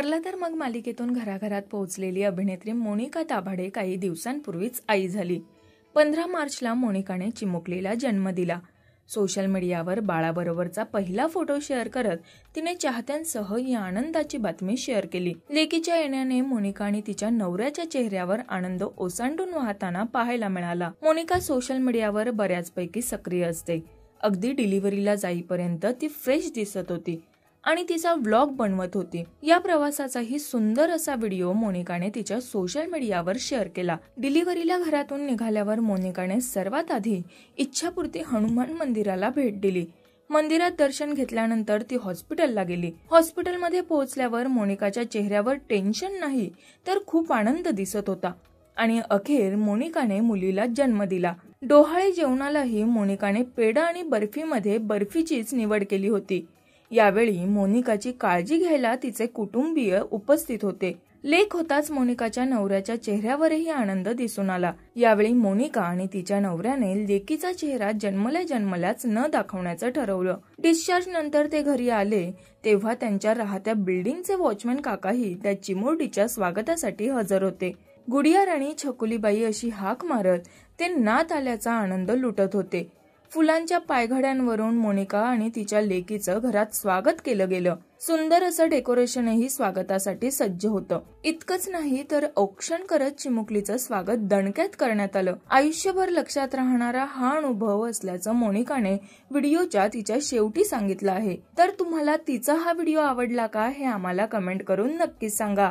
ठरलं तर मग मालिकेतून घराघरात पोहोचलेली अभिनेत्री मोनिका दाभाडे काही दिवसांपूर्वीच आई झाली। 15 मार्चला मोनिकाने चिमुकलीला जन्म दिला। सोशल मीडियावर बाळाबरोबरचा पहिला फोटो शेअर करत तिने चाहत्यांसह या आनंदाची बातमी शेअर केली। लेकीच्या येण्याने मोनिका आणि तिच्या नवऱ्याच्या चेहऱ्यावर आनंद ओसांडून वाहताना पाहायला मिळाला। मोनिका सोशल मीडियावर बऱ्याचपैकी सक्रिय असते। अगदी डिलिव्हरीला जाईपर्यंत ती फ्रेश दिसत होती आणि तिचा व्लॉग बनवत होती। या प्रवासाचाही सुंदर असा व्हिडिओ मोनिकाने तिच्या सोशल मीडियावर शेअर केला। डिलिव्हरीला घरातून निघाल्यावर मोनिकाने सर्वात आधी इच्छापूर्ती हनुमान मंदिराला भेट दिली। मंदिरात दर्शन घेतल्यानंतर ती हॉस्पिटलला गेली। हॉस्पिटलमध्ये पोहोचल्यावर मोनिकाच्या चेहऱ्यावर टेन्शन नाही तर खूप आनंद दिसत होता आणि अखेर मोनिकाने मुलीला जन्म दिला। डोहाळे जेवणालाही मोनिकाने पेढा आणि बर्फीमध्ये बर्फीचीच निवड केली होती। यावेळी मोनिकाची काळजी घ्यायला तिचे कुटुंबीय उपस्थित होते। लेक होताच मोनिकाच्या नवऱ्याच्या चेहऱ्यावरही आनंद दिसून आला। यावेळी मोनिका आणि तिच्या नवऱ्याने लेकीचा चेहरा जन्मल्याच न दाखवण्याचं ठरवलं। डिस्चार्ज नंतर ते घरी आले तेव्हा त्यांच्या राहत्या बिल्डिंगचे वॉचमॅन काकाही त्या चिमुरडीच्या स्वागतासाठी हजर होते। गुडिया राणी छकुलीबाई अशी हाक मारत ते नात आल्याचा आनंद लुटत होते। फुलांच्या पायघड्यांवरून मोनिका आणि तिच्या लेकीचं घरात स्वागत केलं गेलं। सुंदर असं डेकोरेशनही स्वागतासाठी सज्ज होतं। इतकंच नाही तर औक्षण करत चिमुकलीचं स्वागत दणक्यात करण्यात आलं। आयुष्यभर लक्षात राहणारा हा अनुभव असल्याचं मोनिकाने व्हिडिओच्या तिच्या शेवटी सांगितलं आहे। तर तुम्हाला तिचा हा व्हिडिओ आवडला का हे आम्हाला कमेंट करून नक्कीच सांगा।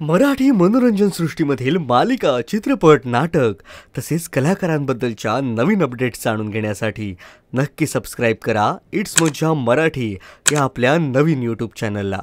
मराठी मनोरंजन सृष्टीमधील मालिका, चित्रपट, नाटक तसेच कलाकारांबद्दलच्या नवीन अपडेट्स जाणून घेण्यासाठी नक्की सबस्क्राइब करा इट्स मज्जा मराठी या आपल्या नवीन YouTube चॅनलला।